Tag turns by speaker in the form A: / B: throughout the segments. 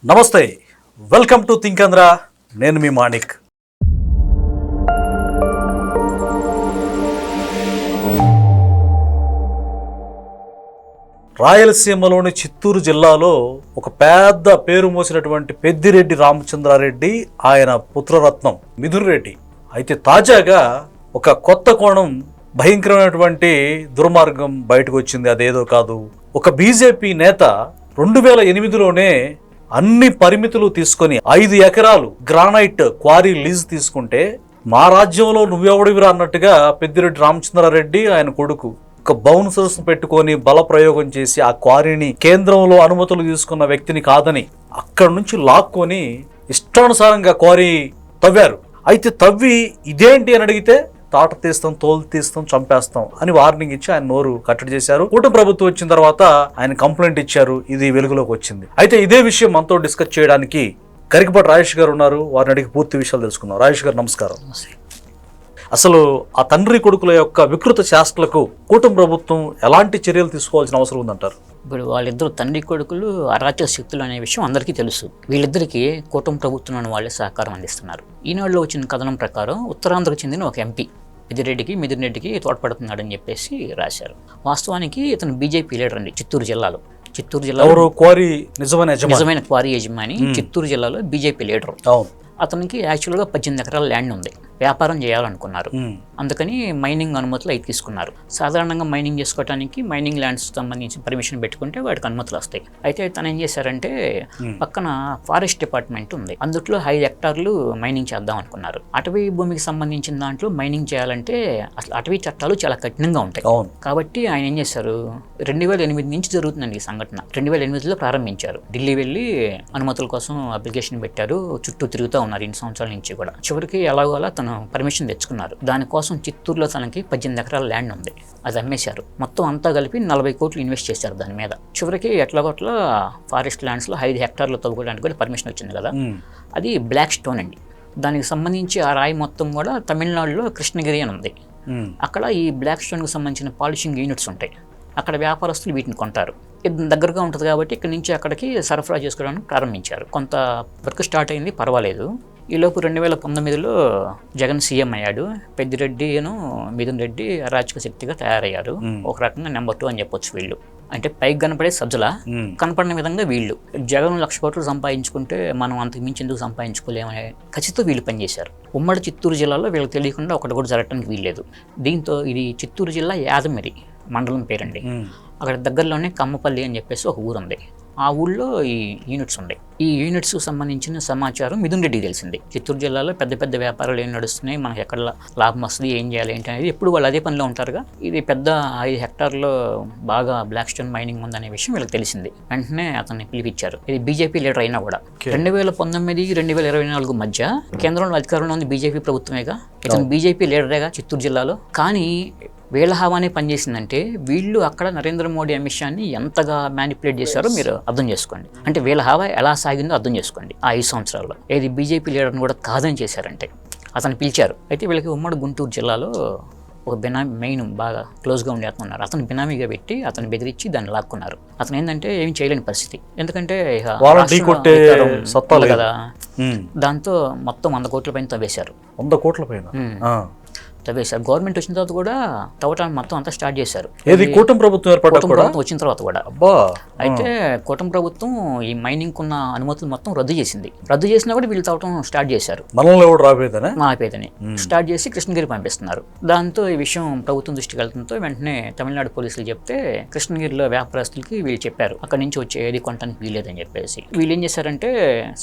A: నమస్తే, welcome to think Andhra. నేను మీ మాణిక్. రాయలసీమలోని చిత్తూరు జిల్లాలో ఒక పెద్ద పేరు మోసినటువంటి పెద్దిరెడ్డి రామచంద్రారెడ్డి, ఆయన పుత్రరత్నం మిథున్ రెడ్డి. అయితే తాజాగా ఒక కొత్త కోణం, భయంకరమైనటువంటి దుర్మార్గం బయటకు వచ్చింది. అదేదో కాదు, ఒక బీజేపీ నేత 2008లోనే అన్ని పరిమితులు తీసుకొని 5 ఎకరాలు గ్రానైట్ క్వారీ లీజ్ తీసుకుంటే, మా రాజ్యంలో నువ్వెవడివిరా అన్నట్టుగా పెద్దిరెడ్డి రామచంద్రారెడ్డి ఆయన కొడుకు ఒక బౌన్సర్స్ పెట్టుకొని బల ప్రయోగం చేసి ఆ క్వారీని కేంద్రంలో అనుమతులు తీసుకున్న వ్యక్తిని కాదని అక్కడి నుంచి లాక్కొని ఇష్టానుసారంగా క్వారీ తవ్వారు. అయితే తవ్వి ఇదేంటి అని అడిగితే తాట తీస్తాం, తోలు తీస్తాం, చంపేస్తాం అని వార్నింగ్ ఇచ్చి ఆయన నోరు కట్టడి చేశారు. కూటమి ప్రభుత్వం వచ్చిన తర్వాత ఆయన కంప్లైంట్ ఇచ్చారు. ఇది వెలుగులోకి వచ్చింది. అయితే ఇదే విషయం మనతో డిస్కస్ చేయడానికి కరికపాటి రాజేష్ గారు ఉన్నారు. వారిని అడిగి పూర్తి విషయాలు తెలుసుకుందాం. రాజేష్ గారు నమస్కారం. అసలు ఆ తండ్రి కొడుకుల యొక్క వికృత చేష్టలకు కూటమి ప్రభుత్వం ఎలాంటి చర్యలు తీసుకోవాల్సిన అవసరం ఉందంటారు?
B: ఇప్పుడు వాళ్ళిద్దరు తండ్రి కొడుకులు అరాచక శక్తులు అనే విషయం అందరికీ తెలుసు. వీళ్ళిద్దరికీ కూటమి ప్రభుత్వంలోని వాళ్ళే సహకారం అందిస్తున్నారు. ఈనాడులో వచ్చిన కథనం ప్రకారం ఉత్తరాంధ్రకు చెందిన ఒక ఎంపీ మిథున్ రెడ్డికి తోడ్పడుతున్నాడని చెప్పేసి రాశారు. వాస్తవానికి ఇతను బీజేపీ లీడర్ అండి. చిత్తూరు జిల్లాలో నిజమైన క్వారీ యజమాని చిత్తూరు జిల్లాలో బీజేపీ లీడర్. అతనికి యాక్చువల్గా 18 ఎకరాల ల్యాండ్ ఉంది. వ్యాపారం చేయాలనుకున్నారు. అందుకని మైనింగ్ అనుమతులు అయితే తీసుకున్నారు. సాధారణంగా మైనింగ్ చేసుకోవడానికి మైనింగ్ ల్యాండ్స్ సంబంధించిన పర్మిషన్ పెట్టుకుంటే వాటికి అనుమతులు వస్తాయి. అయితే తను ఏం చేశారంటే, పక్కన ఫారెస్ట్ డిపార్ట్మెంట్ ఉంది, అందులో 5 హెక్టార్లు మైనింగ్ చేద్దాం అనుకున్నారు. అటవీ భూమికి సంబంధించిన దాంట్లో మైనింగ్ చేయాలంటే అసలు అటవీ చట్టాలు చాలా కఠినంగా ఉంటాయి. కాబట్టి ఆయన ఏం చేశారు, 2008 నుంచి జరుగుతుందండి ఈ సంఘటన. 2008లో ప్రారంభించారు. ఢిల్లీ వెళ్ళి అనుమతుల కోసం అప్లికేషన్ పెట్టారు. చుట్టూ తిరుగుతూ ఉన్నారు ఇన్ని సంవత్సరాల నుంచి కూడా. చివరికి ఎలాగో అలా తను పర్మిషన్ తెచ్చుకున్నారు. దానికోసం చిత్తూరులో తనకి 18 ఎకరాల ల్యాండ్ ఉంది, అది అమ్మేశారు. మొత్తం అంతా కలిపి 40 కోట్లు ఇన్వెస్ట్ చేశారు దాని మీద. చివరికి ఎట్లాగొట్లా ఫారెస్ట్ ల్యాండ్స్లో 5 హెక్టార్లు తవ్వుకోవడానికి కూడా పర్మిషన్ వచ్చింది కదా. అది బ్లాక్ స్టోన్ అండి. దానికి సంబంధించి ఆ రాయి మొత్తం కూడా తమిళనాడులో కృష్ణగిరి అని ఉంది. అక్కడ ఈ బ్లాక్ స్టోన్కి సంబంధించిన పాలిషింగ్ యూనిట్స్ ఉంటాయి. అక్కడ వ్యాపారస్తులు వీటిని కొంటారు. ఇది దగ్గరగా ఉంటుంది కాబట్టి ఇక్కడ నుంచి అక్కడికి సరఫరా చేసుకోవడానికి ప్రారంభించారు. కొంత వర్క్ స్టార్ట్ అయింది, పర్వాలేదు. ఈలోపు 2019లో జగన్ సీఎం అయ్యాడు. పెద్దిరెడ్డిను మిథున్ రెడ్డి అరాచక శక్తిగా తయారయ్యారు. ఒక రకంగా నెంబర్ 2 అని చెప్పొచ్చు. వీళ్ళు అంటే పైకి కనపడే సజ్జల, కనపడిన విధంగా వీళ్ళు. జగన్ 1,00,000 కోట్లు సంపాదించుకుంటే మనం అంతకు మించి ఎందుకు సంపాదించుకోలేమనే ఖచ్చితంగా వీళ్ళు పనిచేశారు. ఉమ్మడి చిత్తూరు జిల్లాలో వీళ్ళకి తెలియకుండా ఒకటి కూడా జరగడానికి వీల్లేదు. దీంతో ఇది చిత్తూరు జిల్లా యాదమిరి మండలం పేరండి. అక్కడ దగ్గరలోనే కమ్మపల్లి అని చెప్పేసి ఒక ఊరు ఉంది. ఆ ఊళ్ళో ఈ యూనిట్స్ ఉన్నాయి. ఈ యూనిట్స్ సంబంధించిన సమాచారం మిథున్ రెడ్డికి తెలిసింది. చిత్తూరు జిల్లాలో పెద్ద పెద్ద వ్యాపారాలు ఏం నడుస్తున్నాయి, మనకి ఎక్కడ లాభం వస్తుంది, ఏం చేయాలి ఏంటి అనేది ఎప్పుడు వాళ్ళు అదే పనిలో ఉంటారుగా. ఇది పెద్ద 5 హెక్టార్లో బాగా బ్లాక్ స్టోన్ మైనింగ్ ఉందనే విషయం వీళ్ళకి తెలిసింది. వెంటనే అతన్ని పిలిపించారు. ఇది బీజేపీ లీడర్ అయినా కూడా 2019-2024 మధ్య కేంద్రంలో అధికారంలో ఉంది బీజేపీ ప్రభుత్వమేగా. ఇతను బీజేపీ లీడరేగా చిత్తూరు జిల్లాలో. కానీ వీళ్ళ హావానే పనిచేసిందంటే వీళ్ళు అక్కడ నరేంద్ర మోడీ అమిత్ షాని ఎంతగా మ్యానిపులేట్ చేశారో మీరు అర్థం చేసుకోండి. అంటే వీళ్ళ హావా ఎలా సాగిందో అర్థం చేసుకోండి. ఆ 5 సంవత్సరాల్లో ఏది బీజేపీ లీడర్ని కూడా కాదని చేశారంటే అతను పిలిచారు. అయితే వీళ్ళకి ఉమ్మడి గుంటూరు జిల్లాలో ఒక బినామీ మెయిన్ బాగా క్లోజ్గా ఉండే అతను ఉన్నారు. అతను బినామీగా పెట్టి అతను బెదిరించి దాన్ని లాక్కున్నారు. అతను ఏంటంటే ఏం చేయలేని పరిస్థితి, ఎందుకంటే కదా. దాంతో మొత్తం 100 కోట్ల పైన తవ్వేశారు.
A: 100 కోట్ల పైన
B: తవ్వేశారు. గవర్నమెంట్ వచ్చిన తర్వాత కూడా తవ్వటానికి మొత్తం అంతా స్టార్ట్ చేశారు.
A: కూటమి ప్రభుత్వం
B: వచ్చిన తర్వాత కూడా. అయితే కూటమి ప్రభుత్వం ఈ మైనింగ్ ఉన్న అనుమతులు మొత్తం రద్దు చేసింది. రద్దు చేసినా కూడా వీళ్ళు తవ్వటం స్టార్ట్ చేశారు. ఆపేదని స్టార్ట్ చేసి కృష్ణగిరి పంపిస్తున్నారు. దాంతో ఈ విషయం ప్రభుత్వం దృష్టికి వెళ్తుందో వెంటనే తమిళనాడు పోలీసులు చెప్తే కృష్ణగిరిలో వ్యాపారస్తులకి వీళ్ళు చెప్పారు అక్కడి నుంచి వచ్చే ఏది కొనడానికి వీలేదని చెప్పేసి. వీళ్ళు ఏం చేశారంటే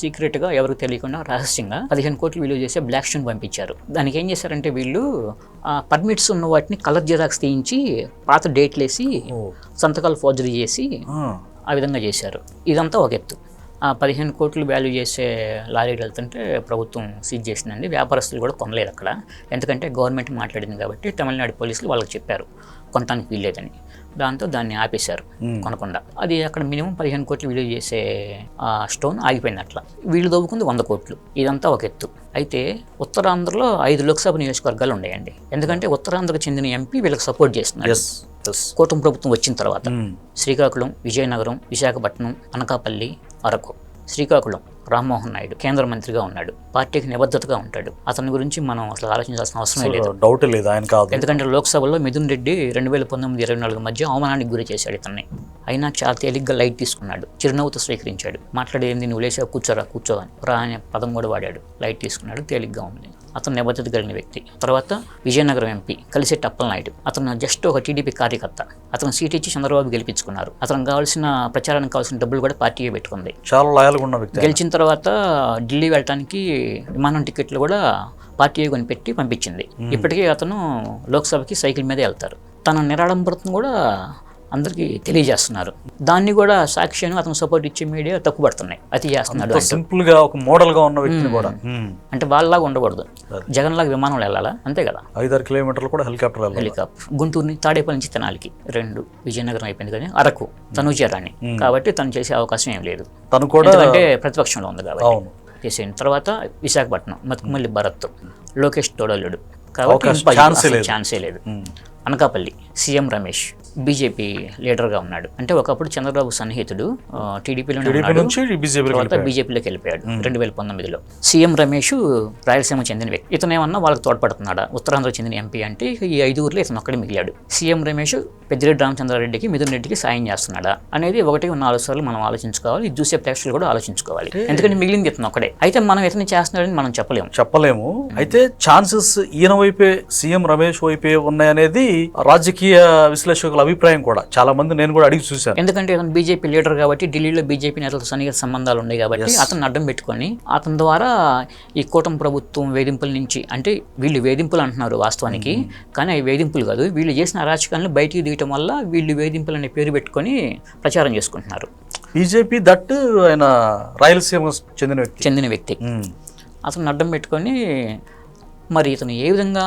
B: సీక్రెట్ గా ఎవరికి తెలియకుండా రహస్యంగా 15 కోట్లు విలువ చేసే బ్లాక్ స్టోన్ పంపించారు. దానికి ఏం చేశారంటే వీళ్ళు పర్మిట్స్ ఉన్న వాటిని కలర్ జిరాక్స్ తీయించి పాత డేట్లు వేసి సంతకాలు ఫోర్జరీ చేసి ఆ విధంగా చేశారు. ఇదంతా ఒక ఎత్తు. 15 కోట్లు వాల్యూ చేసే లారీలు వెళ్తుంటే ప్రభుత్వం సీజ్ చేసిందండి. వ్యాపారస్తులు కూడా కొనలేదు అక్కడ, ఎందుకంటే గవర్నమెంట్ మాట్లాడింది కాబట్టి. తమిళనాడు పోలీసులు వాళ్ళకి చెప్పారు కొనటానికి వీల్లేదని. దాంతో దాన్ని ఆపేశారు కొనకుండా. అది అక్కడ మినిమం 15 కోట్లు విలువ చేసే స్టోన్ ఆగిపోయింది. అట్లా వీళ్ళు దవ్వుకుంది 100 కోట్లు. ఇదంతా ఒక ఎత్తు. అయితే ఉత్తరాంధ్రలో 5 లోక్సభ నియోజకవర్గాలు ఉన్నాయండి. ఎందుకంటే ఉత్తరాంధ్రకు చెందిన ఎంపీ వీళ్ళకి సపోర్ట్ చేస్తున్నారు. కూటమి ప్రభుత్వం వచ్చిన తర్వాత శ్రీకాకుళం, విజయనగరం, విశాఖపట్నం, అనకాపల్లి, అరకు శ్రీకాకుళం రామ్మోహన్ నాయుడు కేంద్ర మంత్రిగా ఉన్నాడు, పార్టీకి నిబద్ధతగా ఉంటాడు. అతని గురించి మనం అసలు ఆలోచించాల్సిన అవసరం లేదు,
A: డౌట్ లేదు ఆయన కాదు.
B: ఎందుకంటే లోక్సభలో మిథున్ రెడ్డి 2019-24 మధ్య అవమానానికి గురి చేశాడు ఇతన్ని. అయినా చాలా తేలిగ్గా లైట్ తీసుకున్నాడు, చిరునవ్వుతో స్వీకరించాడు. మాట్లాడేంది నువ్వు లేచా కూర్చో అని రా అనే పదం కూడా వాడాడు. లైట్ తీసుకున్నాడు, తేలిగ్గా ఉంది. అతను నిబద్ధత కలిగిన వ్యక్తి. తర్వాత విజయనగరం ఎంపీ కలిసెట్టి అప్పలనాయుడు, అతను జస్ట్ ఒక టీడీపీ కార్యకర్త. అతను సీట్ ఇచ్చి చంద్రబాబు గెలిపించుకున్నారు. అతను కావాల్సిన ప్రచారానికి కావాల్సిన డబ్బులు కూడా పార్టీయే పెట్టుకుంది.
A: చాలా లాయల్గా ఉన్న వ్యక్తి.
B: గెలిచిన తర్వాత ఢిల్లీ వెళ్ళటానికి విమానం టికెట్లు కూడా పార్టీయే కొనిపెట్టి పంపించింది. ఇప్పటికీ అతను లోక్సభకి సైకిల్ మీదే వెళ్తారు. తన నిరాడంబరతను కూడా అందరికీ తెలియజేస్తున్నారు. దాన్ని కూడా సాక్ష్యం అతను సపోర్ట్ ఇచ్చే మీడియా తప్పుపడుతున్నాయి. అతి చేస్తున్నాడు,
A: సింపుల్ గా ఒక మోడల్ గా ఉన్న వ్యక్తిని కూడా.
B: అంటే వాళ్ళలాగా ఉండకూడదు, జగన్ లాగా విమానంలో వెళ్ళాలా, అంతే కదా.
A: 5-6 కిలోమీటర్లు కూడా హెలికాప్టర్.
B: గుంటూరు నుంచి తాడేపల్లి నుంచి తెనాలికి 2, విజయనగరం అయిపోయింది కానీ అరకు తనుజరాణి కాబట్టి తను చేసే అవకాశం ఏం లేదు. తను కూడా అంటే ప్రతిపక్షంలో ఉంది కాబట్టి చేసేయండి. తర్వాత విశాఖపట్నం మతుకుమల్లి భరత్, లోకేష్ తోడల్లుడు కాబట్టి ఛాన్సే లేదు. అనకాపల్లి సీఎం రమేష్ బీజేపీ లీడర్గా ఉన్నాడు. అంటే ఒకప్పుడు చంద్రబాబు సన్నిహితుడు, టీడీపీలోనే తర్వాత బీజేపీలోకి వెళ్ళిపోయాడు 2019లో. సీఎం రమేష్ రాయలసీమ చెందిన వ్యక్తి. ఇతను ఏమన్నా వాళ్ళకి తోడ్పడుతున్నాడా? ఉత్తరాంధ్ర చెందిన ఎంపీ అంటే ఈ 5 ఊర్లో ఇతను ఒక్కడే మిగిలాడు. సీఎం రమేష్ పెద్దిరెడ్డి రామచంద్రారెడ్డికి మిథున్ రెడ్డికి సాయం చేస్తున్నాడా అనేది 1-4 సార్లు మనం ఆలోచించుకోవాలి. ఇది చూసే ప్రేక్షకులు కూడా ఆలోచించుకోవాలి, ఎందుకంటే మిగిలింది ఇతను ఒక్కడే. అయితే మనం ఇతను చేస్తున్నాడని మనం చెప్పలేము. అయితే ఛాన్సెస్ ఈయన వైపే, సీఎం రమేష్ వైపే ఉన్నాయనేది రాజకీయ విశ్లేషకుల అభిప్రాయం కూడా. చాలా మంది నేను కూడా అడిగి చూశాను. ఎందుకంటే అతను బీజేపీ లీడర్ కాబట్టి, ఢిల్లీలో బీజేపీ నేతలతో సన్నిహిత సంబంధాలు ఉన్నాయి కాబట్టి అతను అడ్డం పెట్టుకొని అతని ద్వారా ఈ కూటమి ప్రభుత్వం వేధింపుల నుంచి, అంటే వీళ్ళు వేధింపులు అంటున్నారు వాస్తవానికి, కానీ అవి వేధింపులు కాదు, వీళ్ళు చేసిన అరాచకాలను బయటికి దిగటం వల్ల వీళ్ళు వేధింపులు అనే పేరు పెట్టుకొని ప్రచారం చేసుకుంటున్నారు. బీజేపీ దట్ ఆయన రాయలసీమ చెందిన వ్యక్తి అతను అడ్డం పెట్టుకొని మరి ఇతను ఏ విధంగా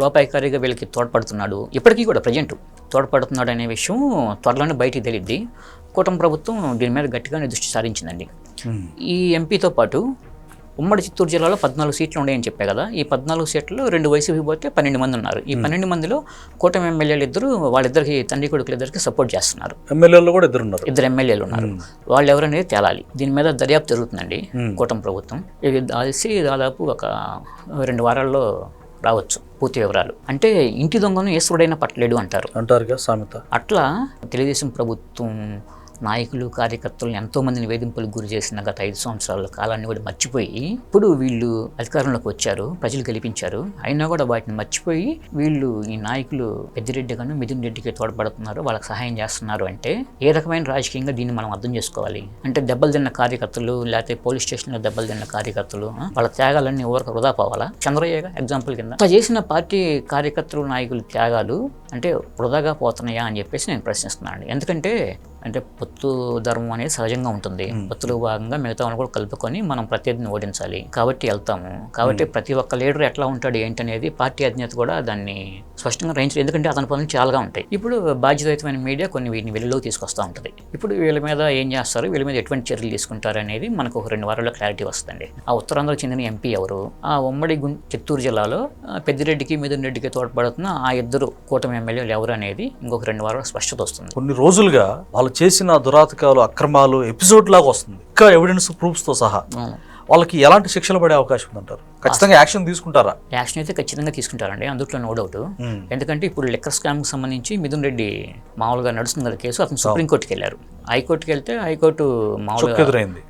B: లోపాయకారిగా వీళ్ళకి తోడ్పడుతున్నాడు, ఇప్పటికీ కూడా ప్రజెంట్ తోడ్పడుతున్నాడు అనే విషయం త్వరలోనే బయటికి తెలియద్ది. కూటమి ప్రభుత్వం దీని మీద గట్టిగానే దృష్టి సారించిందండి. ఈ ఎంపీతో పాటు ఉమ్మడి చిత్తూరు జిల్లాలో 14 సీట్లు ఉన్నాయని చెప్పే కదా. ఈ 14 సీట్లలో 2 వైసీపీ పోతే 12 మంది ఉన్నారు. ఈ 12 మందిలో కూటమి ఎమ్మెల్యేలు ఇద్దరు, వాళ్ళిద్దరికి తండ్రి కొడుకులు ఇద్దరికి సపోర్ట్ చేస్తున్నారు. ఎమ్మెల్యేలు కూడా ఇద్దరు ఎమ్మెల్యేలు ఉన్నారు. వాళ్ళు ఎవరనేది తేలాలి. దీని మీద దర్యాప్తు జరుగుతుందండి కూటమి ప్రభుత్వం. ఇది దాదాపు ఒక 2 వారాల్లో రావచ్చు పూర్తి వివరాలు. అంటే ఇంటి దొంగను ఈశ్వరుడైనా పట్టలేడు అంటారుగా సామెత. అట్లా తెలుగుదేశం ప్రభుత్వం నాయకులు కార్యకర్తలు ఎంతో మందిని వేధింపులకు గురి చేసిన గత 5 సంవత్సరాల కాలాన్ని కూడా మర్చిపోయి, ఇప్పుడు వీళ్ళు అధికారంలోకి వచ్చారు, ప్రజలు గెలిపించారు, అయినా కూడా వాటిని మర్చిపోయి వీళ్ళు ఈ నాయకులు పెద్దిరెడ్డి గాను మిథున్ రెడ్డికి తోడ్పడుతున్నారు, వాళ్ళకి సహాయం చేస్తున్నారు అంటే ఏ రకమైన రాజకీయంగా దీన్ని మనం అర్థం చేసుకోవాలి. అంటే దెబ్బలు తిన్న కార్యకర్తలు, లేకపోతే పోలీస్ స్టేషన్లో దెబ్బలు తిన్న కార్యకర్తలు వాళ్ళ త్యాగాలన్నీ ఊరకు వృధా పోవాలా? చంద్రయ్యగా ఎగ్జాంపుల్ కింద అట్లా చేసిన పార్టీ కార్యకర్తలు నాయకులు త్యాగాలు అంటే వృధాగా పోతున్నాయా అని చెప్పేసి నేను ప్రశ్నిస్తున్నాను. ఎందుకంటే పొత్తు ధర్మం అనేది సహజంగా ఉంటుంది. పొత్తులో భాగంగా మిగతా వాళ్ళు కూడా కలుపుకొని మనం ప్రత్యర్థిని ఓడించాలి కాబట్టి వెళ్తాము. కాబట్టి ప్రతి ఒక్క లీడర్ ఎట్లా ఉంటాడు ఏంటనేది పార్టీ అధినేత కూడా దాన్ని స్పష్టంగా గ్రహించాలి. ఎందుకంటే అతని పనులు చాలాగా ఉంటాయి. ఇప్పుడు బాధ్యతాయుతమైన మీడియా కొన్ని వీటిని వెలుగులోకి తీసుకొస్తూ ఉంటుంది. ఇప్పుడు వీళ్ళ మీద ఏం చేస్తారు, వీళ్ళ మీద ఎటువంటి చర్యలు తీసుకుంటారు అనేది మనకు ఒక 2 వారాల్లో క్లారిటీ వస్తుంది. ఆ ఉత్తరాంధ్రకు చెందిన ఎంపీ ఎవరు, ఆ ఉమ్మడి చిత్తూరు జిల్లాలో పెద్దిరెడ్డికి మిథున్ రెడ్డికి తోడ్పడుతున్న ఆ 2 కూటమి ఎమ్మెల్యేలు ఎవరు అనేది ఇంకొక 2 వారాల్లో స్పష్టత వస్తుంది. కొన్ని రోజులుగా వాళ్ళు చేసిన దురాతకాలు, అక్రమాలు ఎపిసోడ్ లాగా వస్తుంది, ఇంకా ఎవిడెన్స్ ప్రూఫ్స్ తో సహా. వాళ్ళకి ఎలాంటి శిక్షలు పడే అవకాశం ఉందంటారు? ఖచ్చితంగా యాక్షన్ తీసుకుంటారా? యాక్షన్ అయితే ఖచ్చితంగా తీసుకుంటారండి, అందులో నో డౌట్. ఎందుకంటే ఇప్పుడు లిక్కర్ స్కామ్కి సంబంధించి మిథున్ రెడ్డి మామూలుగా నడుస్తుంది కదా కేసు, అతను సుప్రీంకోర్టుకి వెళ్ళారు. హైకోర్టుకి వెళ్తే హైకోర్టు మామూలుగా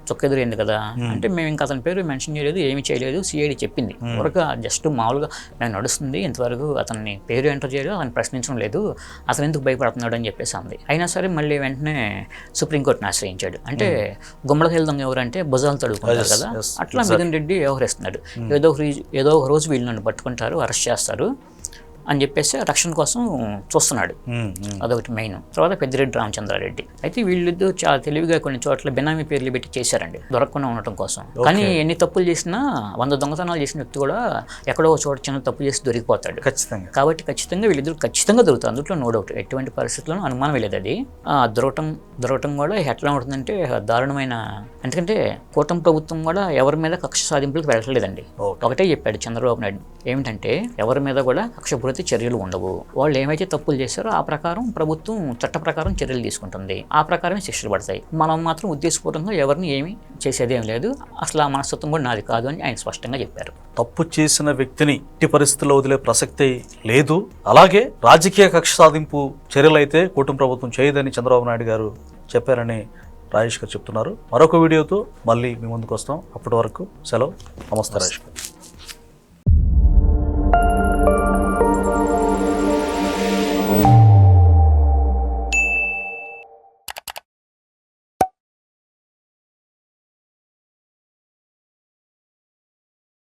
B: చొక్కెదురైంది కదా. అంటే మేము ఇంకా అతని పేరు మెన్షన్ చేయలేదు, ఏమీ చేయలేదు, సిఐడి చెప్పింది ఊరగా జస్ట్ మామూలుగా మేము నడుస్తుంది, ఇంతవరకు అతన్ని పేరు ఎంటర్ చేయలేదు, అతను ప్రశ్నించడం లేదు, అతను ఎందుకు భయపడుతున్నాడు అని చెప్పేసి అంది. అయినా సరే మళ్ళీ వెంటనే సుప్రీంకోర్టుని ఆశ్రయించాడు. అంటే గుమ్మడికి వెళ్దాం ఎవరంటే భుజాలు తడుపుకుంటారు కదా, అట్లా మిథున్ రెడ్డి వ్యవహరిస్తున్నాడు. ఏదో ఒక రోజు వీళ్ళు నన్ను పట్టుకుంటారు, అరెస్ట్ చేస్తారు అని చెప్పేసి రక్షణ కోసం చూస్తున్నాడు. అదొకటి మెయిన్. తర్వాత పెద్దిరెడ్డి రామచంద్రారెడ్డి అయితే వీళ్ళిద్దరూ చాలా తెలివిగా కొన్ని చోట్ల బినామీ పేర్లు పెట్టి చేశారండి దొరకకుండా ఉండటం కోసం. కానీ ఎన్ని తప్పులు చేసినా 100 దొంగతనాలు చేసిన వ్యక్తి కూడా ఎక్కడో చోట చిన్న తప్పు చేసి దొరికిపోతాడు ఖచ్చితంగా. కాబట్టి ఖచ్చితంగా వీళ్ళిద్దరు ఖచ్చితంగా దొరుకుతారు, అందులో నో డౌట్. ఎటువంటి పరిస్థితుల్లోనూ అనుమానం లేదు. అది దొరకటం కూడా ఎట్లా ఉంటుందంటే దారుణమైన, ఎందుకంటే కూటమి ప్రభుత్వం కూడా ఎవరి మీద కక్ష సాధింపులకు వెళ్ళట్లేదండి. ఒకటే చెప్పాడు చంద్రబాబు నాయుడు, ఏమిటంటే ఎవరి మీద కూడా కక్ష ఎవరైతే చర్యలు ఉండవు. వాళ్ళు ఏమైతే తప్పులు చేశారో ఆ ప్రకారం ప్రభుత్వం చట్ట ప్రకారం చర్యలు తీసుకుంటుంది. ఆ ప్రకారమే శిక్షలు పడతాయి. మనం మాత్రం ఉద్దేశపూర్వకంగా ఎవరిని ఏమీ చేసేదేం లేదు. అసలు ఆ మనస్తత్వం కూడా నాది కాదు అని ఆయన స్పష్టంగా చెప్పారు.
A: తప్పు చేసిన వ్యక్తిని ఎట్టి పరిస్థితుల్లో వదిలే ప్రసక్తే లేదు. అలాగే రాజకీయ కక్ష సాధింపు చర్యలైతే కూటమి ప్రభుత్వం చేయదని చంద్రబాబు నాయుడు గారు చెప్పారని రాజేష్ గారు చెప్తున్నారు. మరొక వీడియోతో మళ్ళీ మీ ముందుకు వస్తాం. అప్పటి వరకు సెలవు. నమస్తే రాజేష్ గారు.